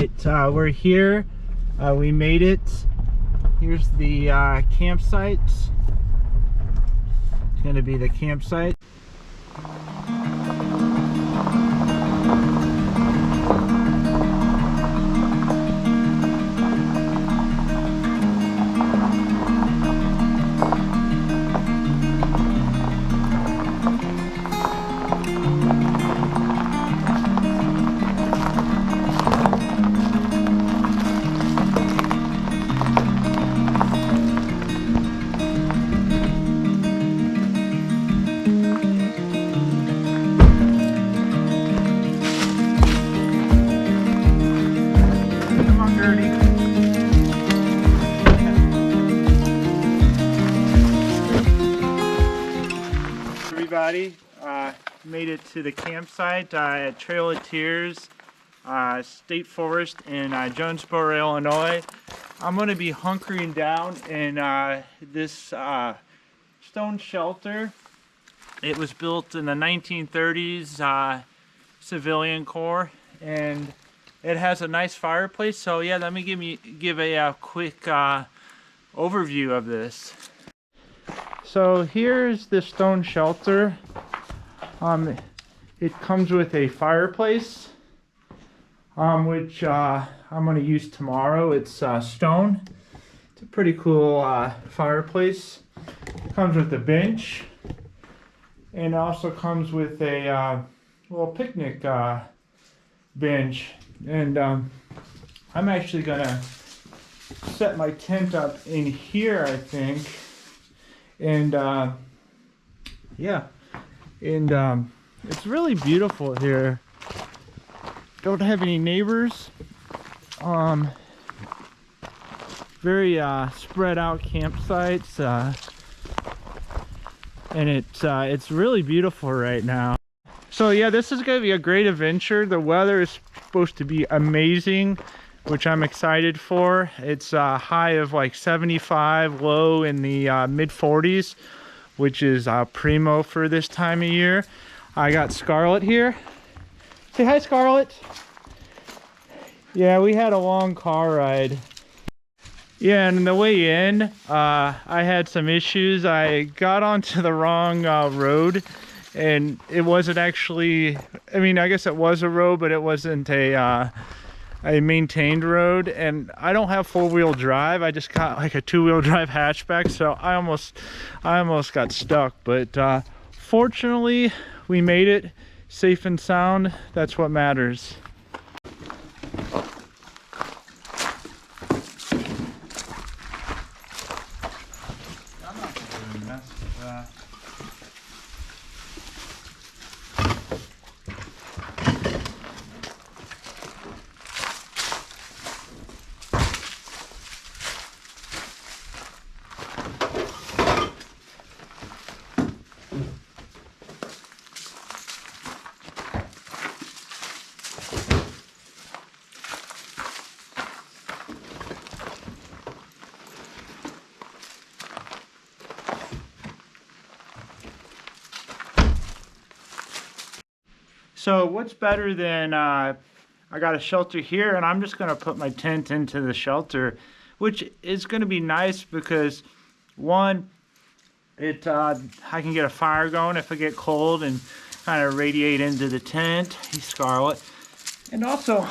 right, we're here. We made it. Here's the campsite. It's going to be the campsite. Everybody, made it to the campsite at Trail of Tears State Forest in Joneboro, Illinois. I'm going to be hunkering down in this stone shelter. It was built in the 1930s, civilian core, and it has a nice fireplace. So yeah, let me give a quick overview of this. So here's the stone shelter. It comes with a fireplace, which I'm going to use tomorrow. It's stone. It's a pretty cool fireplace. It comes with a bench, and it also comes with a little picnic bench. And I'm actually going to set my tent up in here, I think. And yeah, and it's really beautiful here. Don't have any neighbors. Very spread out campsites, and it's really beautiful right now. So yeah, this is going to be a great adventure. The weather is supposed to be amazing, which I'm excited for. It's a high of like 75, low in the mid 40s, which is primo for this time of year. I got Scarlett here. Say hi, Scarlett. Yeah, we had a long car ride. Yeah, and on the way in, I had some issues. I got onto the wrong road, and it wasn't actually, I mean, I guess it was a road, but it wasn't a maintained road. And I don't have four-wheel drive. I just got like a two-wheel drive hatchback, so I almost got stuck. But fortunately, we made it safe and sound. That's what matters. I'm not gonna mess with that. So what's better than I got a shelter here, and I'm just going to put my tent into the shelter, which is going to be nice because one, I can get a fire going if I get cold and kind of radiate into the tent. Hey, Scarlett. And also,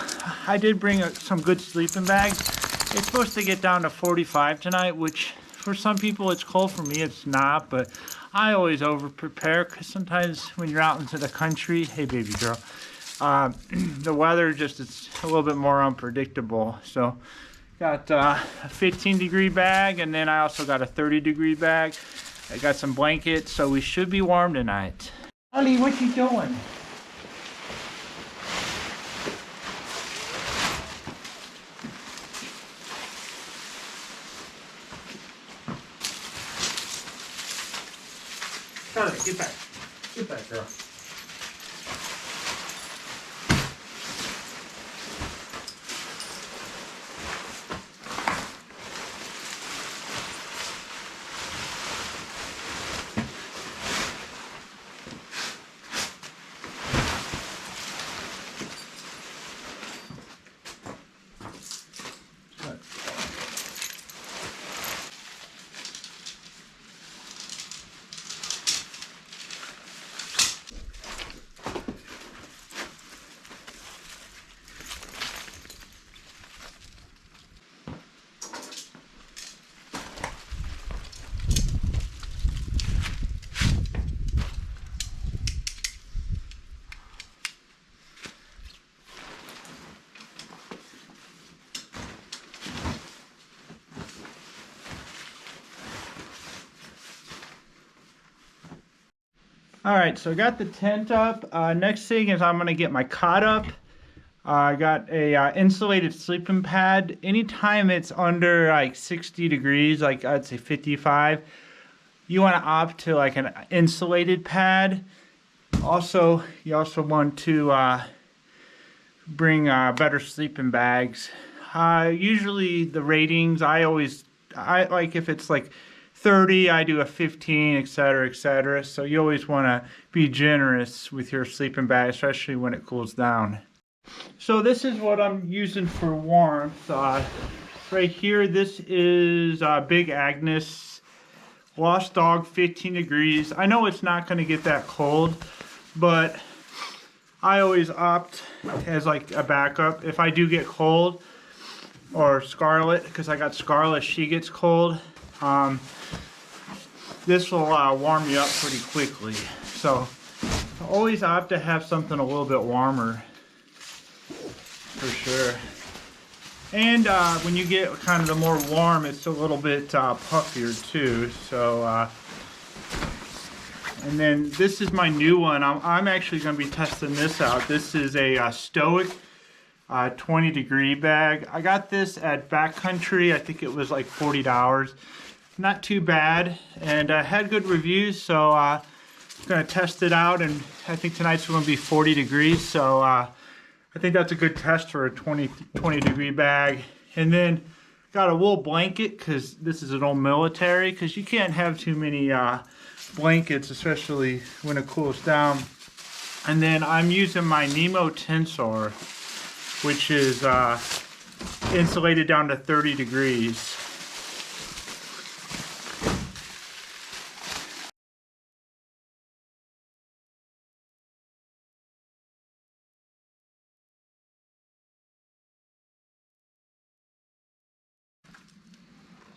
I did bring some good sleeping bags. It's supposed to get down to 45 tonight, which for some people it's cold. For me it's not, but I always over prepare because sometimes when you're out into the country, hey baby girl, the weather just it's a little bit more unpredictable. So got a 15-degree bag, and then I also got a 30-degree bag. I got some blankets, so we should be warm tonight. Ollie, what you doing? Charlie, get back. Get back, girl. All right, so I got the tent up. Next thing is I'm gonna get my cot up. I got a insulated sleeping pad. Anytime it's under like 60 degrees, like I'd say 55, you want to opt to like an insulated pad. Also, you also want to bring better sleeping bags. Usually the ratings, I like if it's like 30, I do a 15, etc., etc. So you always want to be generous with your sleeping bag, especially when it cools down. So this is what I'm using for warmth. Right here, this is Big Agnes Lost Dog 15 degrees. I know it's not going to get that cold, but I always opt as like a backup. If I do get cold, or Scarlet, because I got Scarlet, she gets cold. This will warm you up pretty quickly. So I always opt to have something a little bit warmer, for sure. And when you get kind of the more warm, it's a little bit puffier too. So, and then this is my new one. I'm actually going to be testing this out. This is a Stoic 20 degree bag. I got this at Backcountry. I think it was like $40. Not too bad, and had good reviews. So I'm going to test it out, and I think tonight's going to be 40 degrees. So I think that's a good test for a 20 degree bag. And then got a wool blanket, because this is an old military, because you can't have too many blankets, especially when it cools down. And then I'm using my Nemo Tensor, which is insulated down to 30 degrees.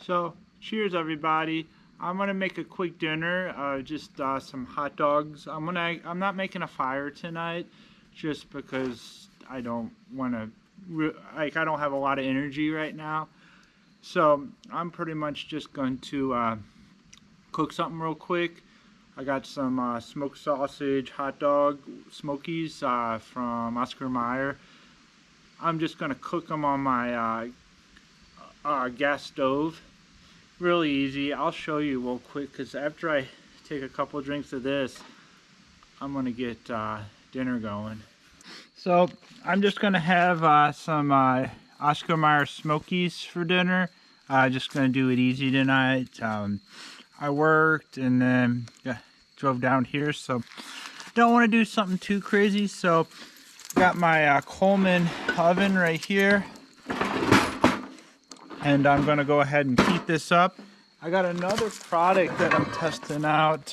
So, cheers everybody. I'm gonna make a quick dinner, just some hot dogs. I'm not making a fire tonight, just because I don't want to, I don't have a lot of energy right now. So I'm pretty much just going to cook something real quick. I got some smoked sausage, hot dog, smokies from Oscar Mayer. I'm just gonna cook them on my gas stove. Really easy. I'll show you real quick, because after I take a couple of drinks of this, I'm gonna get dinner going. So I'm just gonna have some Oscar Mayer Smokies for dinner. Just gonna do it easy tonight. I worked and then drove down here, so don't want to do something too crazy. So got my Coleman oven right here, and I'm going to go ahead and heat this up. I got another product that I'm testing out.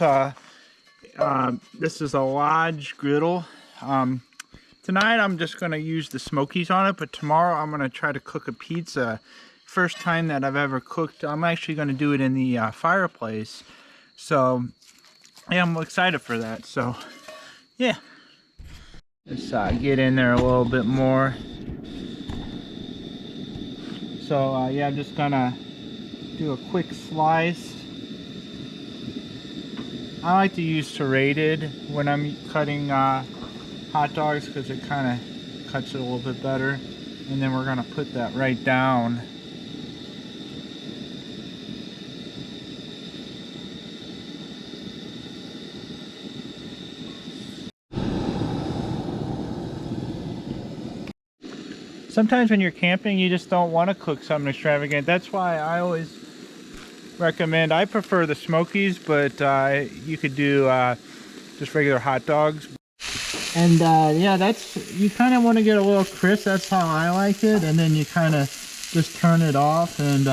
This is a Lodge griddle. Tonight I'm just going to use the smokies on it, but tomorrow I'm going to try to cook a pizza. First time that I've ever cooked. I'm actually going to do it in the fireplace. So yeah, I'm excited for that. So yeah, let's get in there a little bit more. So yeah, I'm just gonna do a quick slice. I like to use serrated when I'm cutting hot dogs, because it kind of cuts it a little bit better. And then we're gonna put that right down. Sometimes when you're camping, you just don't want to cook something extravagant. That's why I always recommend, I prefer the smokies, but you could do just regular hot dogs. And yeah, you kind of want to get a little crisp. That's how I like it. And then you kind of just turn it off, and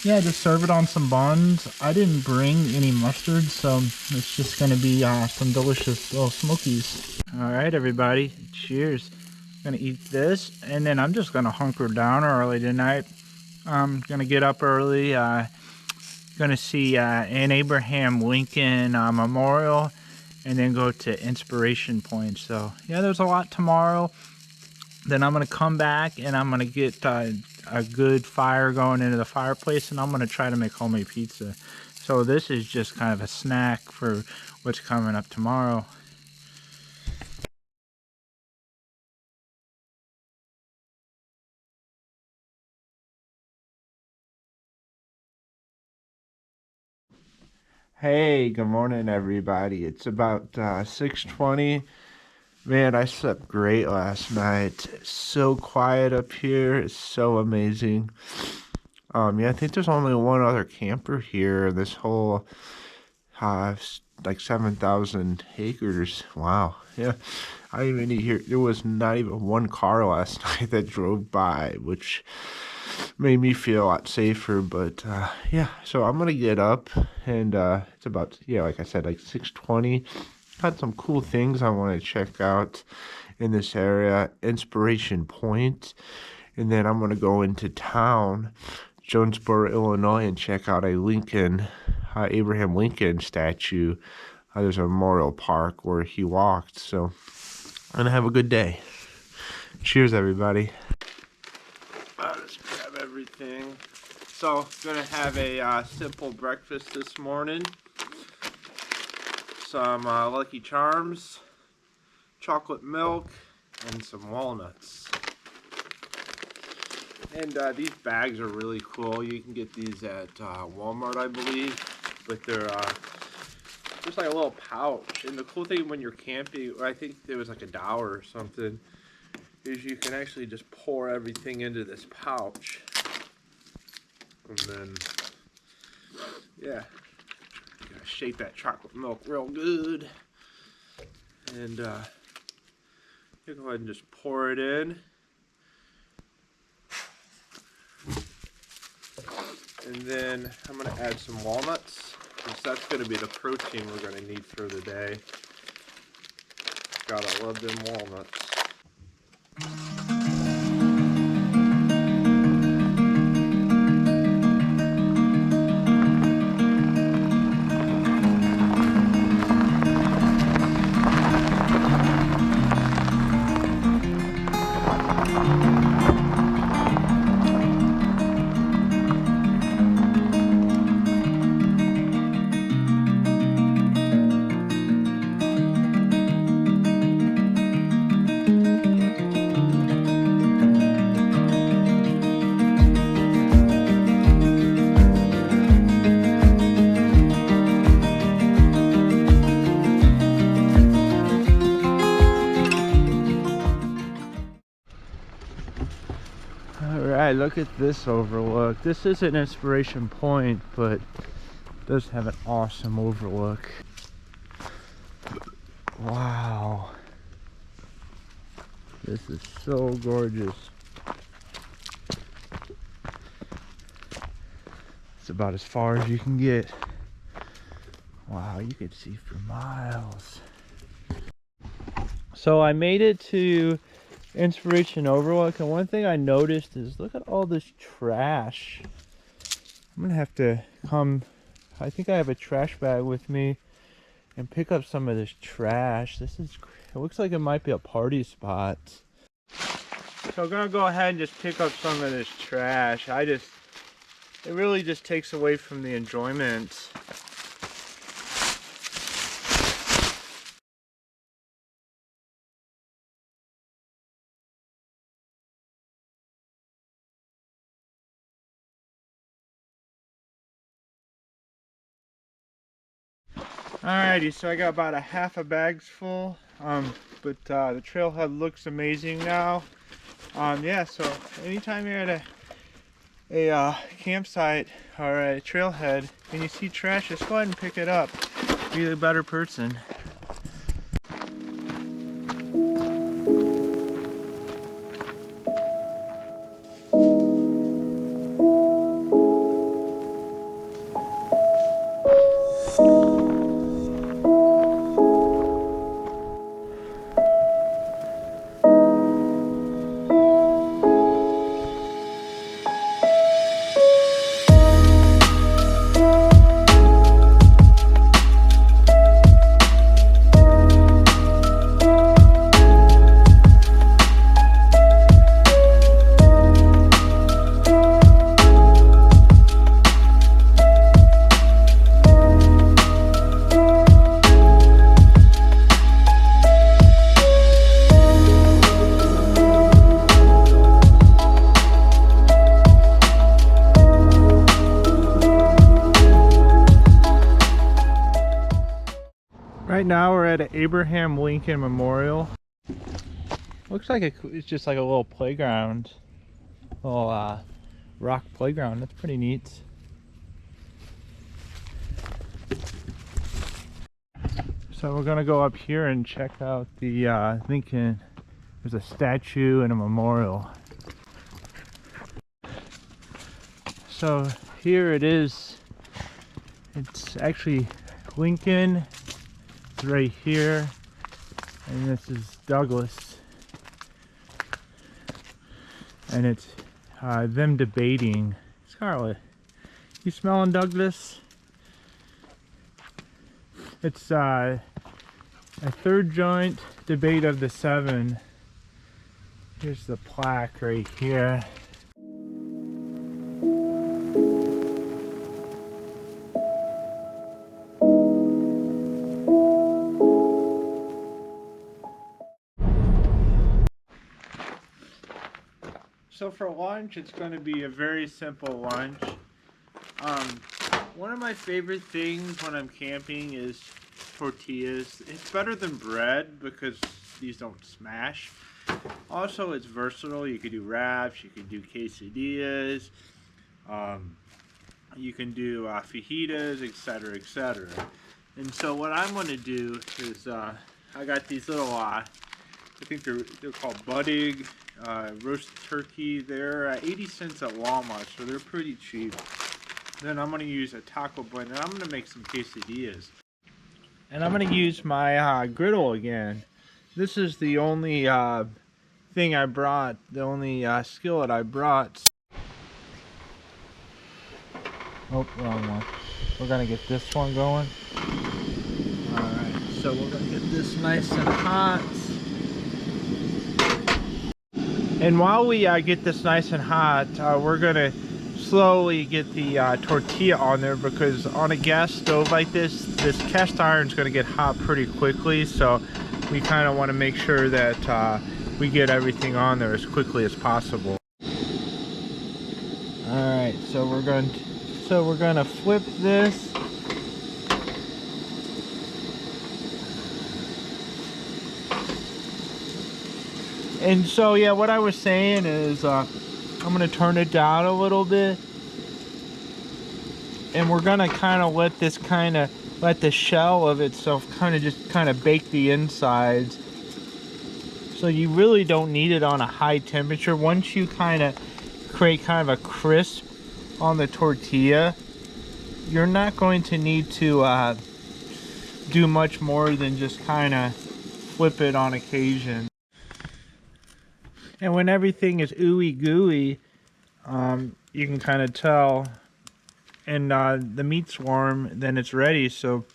yeah, just serve it on some buns. I didn't bring any mustard, so it's just going to be some delicious little smokies. All right, everybody, cheers. Gonna eat this, and then I'm just gonna hunker down early tonight. I'm gonna get up early, gonna see an Abraham Lincoln Memorial, and then go to Inspiration Point. So yeah, there's a lot tomorrow. Then I'm gonna come back, and I'm gonna get a good fire going into the fireplace, and I'm gonna try to make homemade pizza. So this is just kind of a snack for what's coming up tomorrow. Hey, good morning everybody. It's about 6:20. Man, I slept great last night. It's so quiet up here. It's so amazing. Yeah, I think there's only one other camper here. This whole like 7,000 acres. Wow. Yeah. I didn't even hear there was not even one car last night that drove by, which made me feel a lot safer. But yeah, so I'm gonna get up and it's about, yeah, like I said, like 6:20. Got some cool things I want to check out in this area. Inspiration Point, and then I'm gonna go into town, Joneboro, Illinois, and check out a Abraham Lincoln statue. There's a memorial park where he walked. So I'm gonna have a good day. Cheers, everybody. Let's grab everything. So, gonna have a simple breakfast this morning. Some Lucky Charms, chocolate milk, and some walnuts. And these bags are really cool. You can get these at Walmart, I believe. But they're just like a little pouch. And the cool thing when you're camping, I think it was like $1 or something, is you can actually just pour everything into this pouch. And then, yeah, you gotta shake that chocolate milk real good. And you go ahead and just pour it in. And then I'm going to add some walnuts, because that's going to be the protein we're going to need for the day. Gotta love them walnuts. Alright, look at this overlook. This is an Inspiration Point, but it does have an awesome overlook. Wow. This is so gorgeous. It's about as far as you can get. Wow, you can see for miles. So I made it to Inspiration Overlook, and one thing I noticed is, look at all this trash. I'm gonna have to come, I think I have a trash bag with me, and pick up some of this trash. It looks like it might be a party spot. So I'm gonna go ahead and just pick up some of this trash. It really just takes away from the enjoyment. Alrighty, so I got about half a bag's full, but the trailhead looks amazing now. Yeah, so anytime you're at a campsite or a trailhead and you see trash, just go ahead and pick it up. Be a better person. Right now we're at an Abraham Lincoln Memorial. Looks like it's just like a little playground. Little rock playground. That's pretty neat. So we're gonna go up here and check out the Lincoln. There's a statue and a memorial. So here it is. It's actually Lincoln. It's right here. And this is Douglas. And it's them debating. Scarlett, you smelling Douglas? It's a third joint debate of the 7. Here's the plaque right here. So for lunch, it's going to be a very simple lunch. One of my favorite things when I'm camping is tortillas. It's better than bread because these don't smash. Also, it's versatile. You could do wraps, you could do quesadillas, you can do fajitas, etc., etc. And so what I'm going to do is I got these little, I think they're called budding roasted turkey. They're 80 cents at Walmart, so they're pretty cheap. Then I'm going to use a taco blend, and I'm going to make some quesadillas. And I'm going to use my griddle again. This is the only thing I brought, the only skillet I brought. Oh, wrong one. We're going to get this one going. Alright, so we're going to get this nice and hot. And while we get this nice and hot, we're going to slowly get the tortilla on there, because on a gas stove like this cast iron is going to get hot pretty quickly. So we kind of want to make sure that we get everything on there as quickly as possible. Alright, so we're going to flip this. And so yeah, what I was saying is I'm gonna turn it down a little bit, and we're gonna kind of let the shell of itself kind of bake the insides. So you really don't need it on a high temperature. Once you kind of create kind of a crisp on the tortilla, you're not going to need to do much more than just kind of flip it on occasion. And when everything is ooey gooey, you can kind of tell, and the meat's warm, then it's ready. So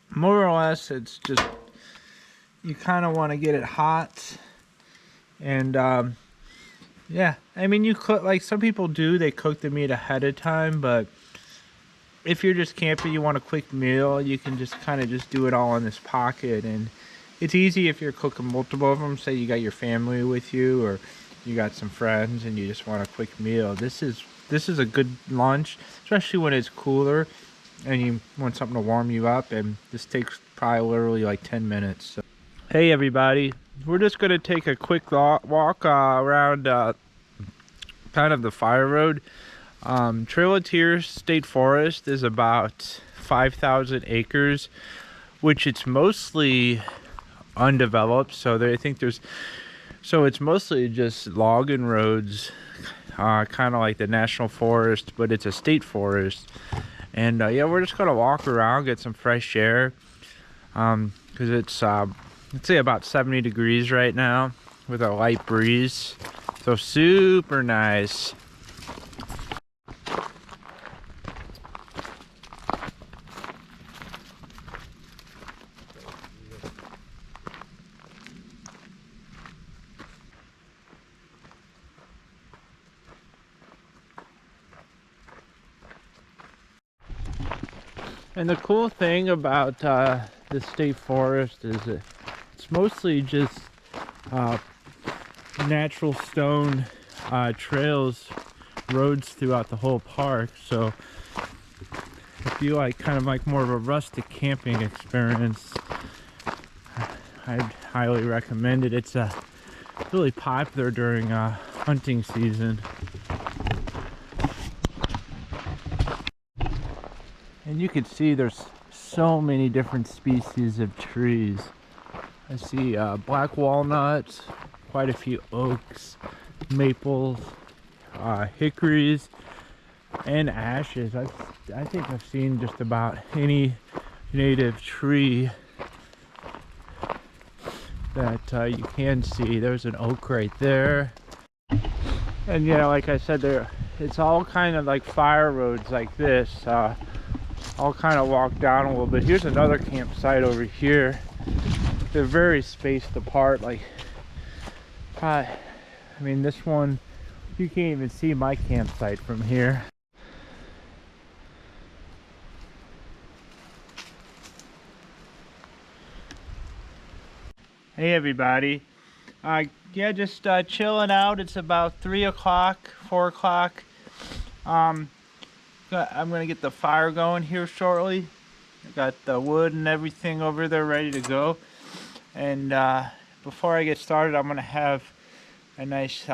more or less, it's just, you kind of want to get it hot. And yeah, I mean, you cook, like some people do, they cook the meat ahead of time, but if you're just camping, you want a quick meal, you can just kind of just do it all in this pocket. And it's easy if you're cooking multiple of them. Say you got your family with you, or you got some friends and you just want a quick meal. This is a good lunch, especially when it's cooler and you want something to warm you up. And this takes probably literally like 10 minutes. So. Hey everybody, we're just going to take a quick walk around kind of the fire road. Trail of Tears State Forest is about 5,000 acres, which it's mostly undeveloped. So it's mostly just logging roads, kind of like the national forest, but it's a state forest. And yeah, we're just gonna walk around, get some fresh air, because it's let's say about 70 degrees right now with a light breeze, so super nice. And the cool thing about the state forest is that it's mostly just natural stone trails, roads throughout the whole park. So if you like kind of like more of a rustic camping experience, I'd highly recommend it. It's really popular during hunting season. And you can see there's so many different species of trees. I see black walnuts, quite a few oaks, maples, hickories, and ashes. I think I've seen just about any native tree that you can see. There's an oak right there. And yeah, like I said, it's all kind of like fire roads like this. I'll kind of walk down a little bit. Here's another campsite over here. They're very spaced apart. Like, I mean, this one, you can't even see my campsite from here. Hey everybody. Yeah, just chilling out. It's about 3 o'clock, 4 o'clock. I'm gonna get the fire going here shortly. I got the wood and everything over there ready to go. And before I get started, I'm gonna have a nice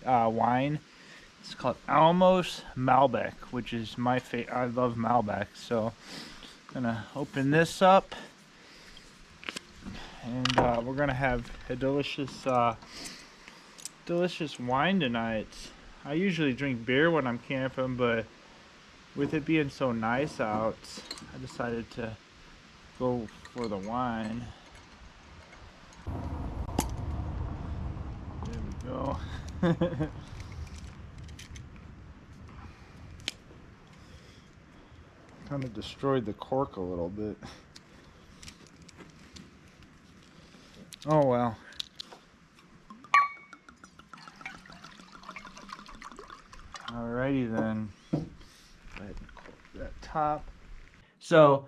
wine. It's called Almost Malbec, which is my favorite. I love Malbec, so I'm gonna open this up, and we're gonna have a delicious wine tonight. I usually drink beer when I'm camping, but with it being so nice out, I decided to go for the wine. There we go. Kind of destroyed the cork a little bit. Oh well. Alrighty then. That top. So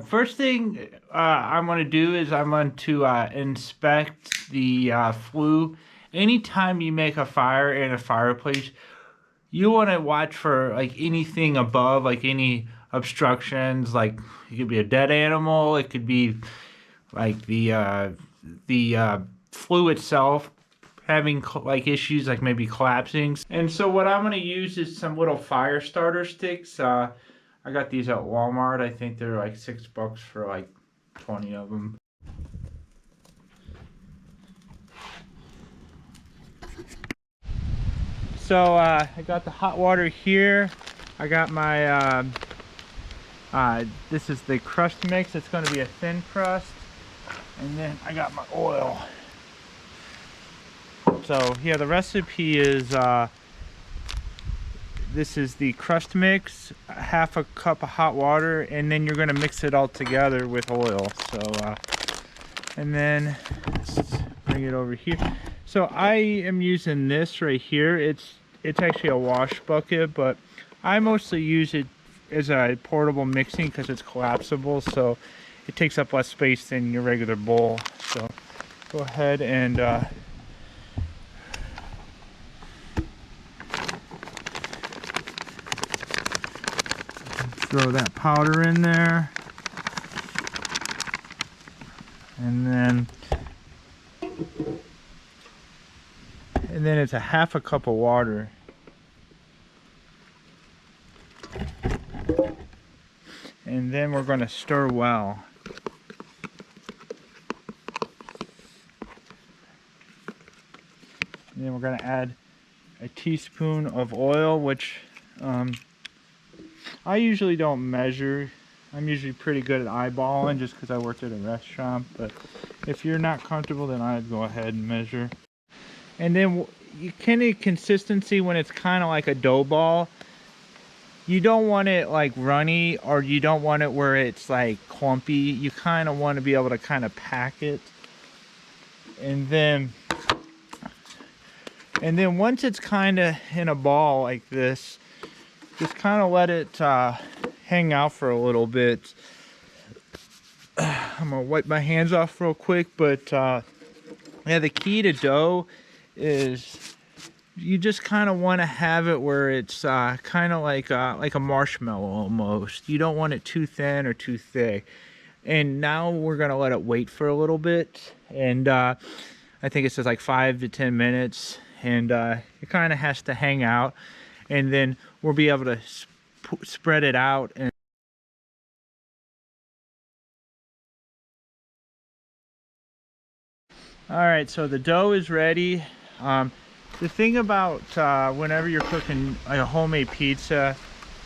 first thing I'm going to do is I'm going to inspect the flue. Anytime you make a fire in a fireplace, you want to watch for like anything above, like any obstructions. Like it could be a dead animal, it could be like the flue itself having like issues, like maybe collapsing. And so what I'm going to use is some little fire starter sticks. I got these at Walmart. I think they're like $6 for like 20 of them. So I got the hot water here. I got my this is the crust mix. It's going to be a thin crust. And then I got my oil. So yeah, the recipe is this is the crust mix, half a cup of hot water, and then you're going to mix it all together with oil. So and then let's bring it over here. So I am using this right here. It's actually a wash bucket, but I mostly use it as a portable mixing because it's collapsible, so it takes up less space than your regular bowl. So go ahead and throw that powder in there, and then it's a half a cup of water. And then we're going to stir well. And then we're going to add a teaspoon of oil, which I usually don't measure. I'm usually pretty good at eyeballing just because I worked at a restaurant. But if you're not comfortable, then I'd go ahead and measure. And then you can get consistency when it's kind of like a dough ball. You don't want it like runny, or you don't want it where it's like clumpy. You kind of want to be able to kind of pack it. And then once it's kind of in a ball like this, just kind of let it hang out for a little bit. I'm gonna wipe my hands off real quick, but yeah, the key to dough is you just kind of want to have it where it's kind of like a marshmallow almost. You don't want it too thin or too thick. And now we're gonna let it wait for a little bit, and I think it says like 5 to 10 minutes, and it kind of has to hang out, and then we'll be able to spread it out. And all right, so the dough is ready. The thing about whenever you're cooking a homemade pizza,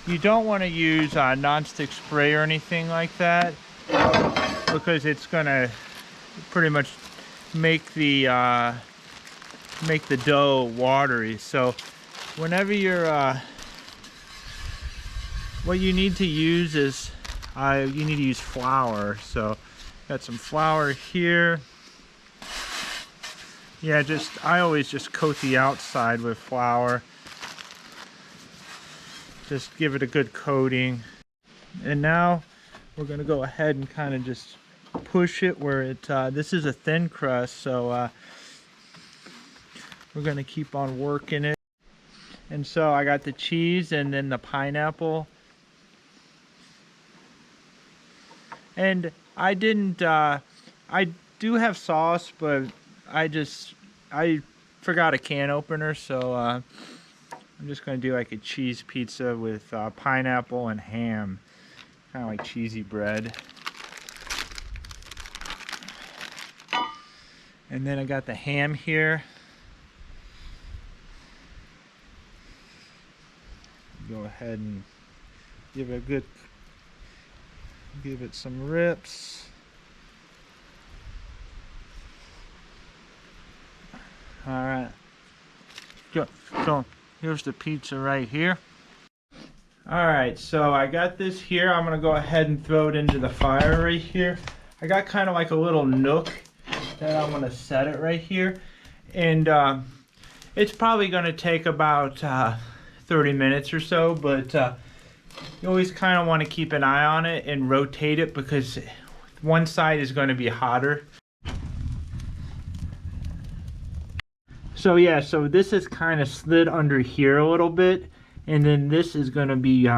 you don't want to use non-stick spray or anything like that, because it's gonna pretty much make the dough watery. So whenever you're what you need to use is you need to use flour. So got some flour here. Yeah, I always just coat the outside with flour. Just give it a good coating. And now we're gonna go ahead and kind of just push it where it, this is a thin crust, so we're gonna keep on working it. And so I got the cheese and then the pineapple. And I didn't, I do have sauce, but I forgot a can opener, so I'm just gonna do like a cheese pizza with pineapple and ham, kind of like cheesy bread. And then I got the ham here. Go ahead and give it some rips. All right, so here's the pizza right here. All right, so I got this here. I'm gonna go ahead and throw it into the fire right here. I got kind of like a little nook that I'm gonna set it right here, and it's probably gonna take about 30 minutes or so, but you always kind of want to keep an eye on it and rotate it, because one side is going to be hotter. So yeah, so this is kind of slid under here a little bit, and then this is going to be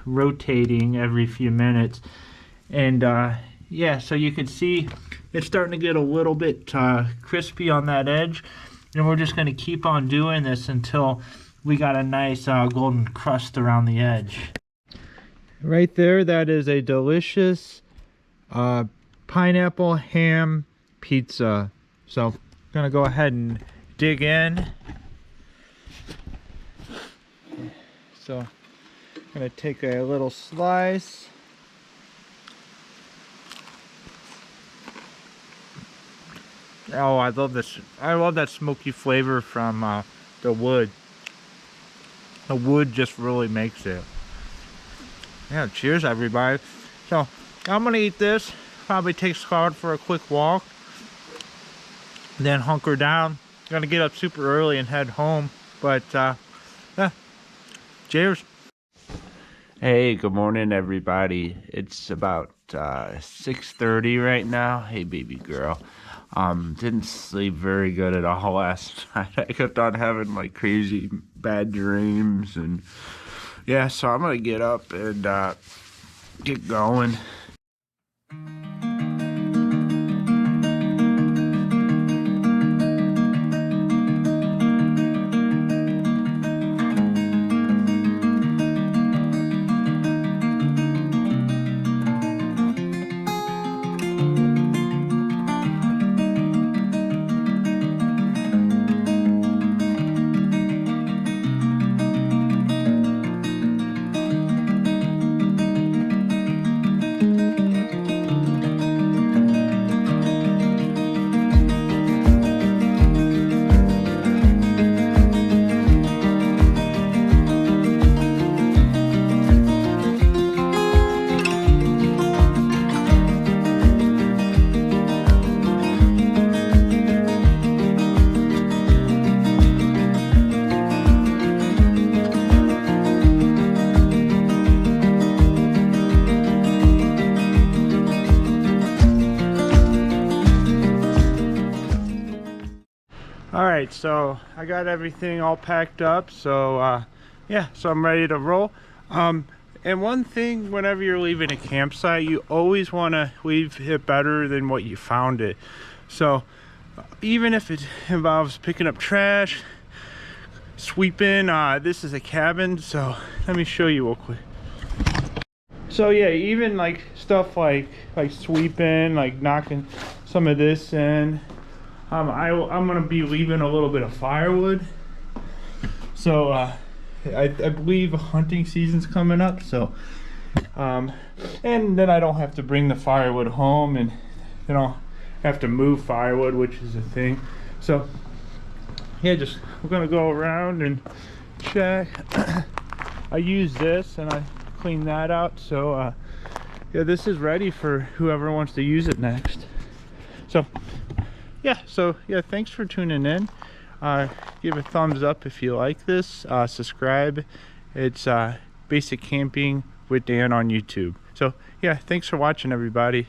rotating every few minutes. And yeah, so you can see it's starting to get a little bit crispy on that edge, and we're just going to keep on doing this until we got a nice golden crust around the edge. Right there, that is a delicious pineapple ham pizza. So I'm gonna go ahead and dig in. So I'm gonna take a little slice. Oh, I love this. I love that smoky flavor from the wood. The wood just really makes it. Yeah, cheers everybody. So I'm gonna eat this, probably take Scarlett for a quick walk, then hunker down. Gonna get up super early and head home, but yeah, cheers. Hey, good morning everybody. It's about 6:30 right now. Hey baby girl. Didn't sleep very good at all last night. I kept on having like crazy bad dreams, and yeah, so I'm gonna get up and get going. Alright, so I got everything all packed up, so yeah, so I'm ready to roll. And one thing, whenever you're leaving a campsite, you always want to leave it better than what you found it. So even if it involves picking up trash, sweeping, this is a cabin, so let me show you real quick. So yeah, even like stuff like sweeping, like knocking some of this in, I'm gonna be leaving a little bit of firewood. So I believe hunting season's coming up, so and then I don't have to bring the firewood home, and you know, have to move firewood, which is a thing. So yeah, just we're gonna go around and check. I use this and I clean that out, so yeah, this is ready for whoever wants to use it next. So yeah, thanks for tuning in. Give a thumbs up if you like this. Subscribe. It's Basic Camping with Dan on YouTube. So yeah, thanks for watching, everybody.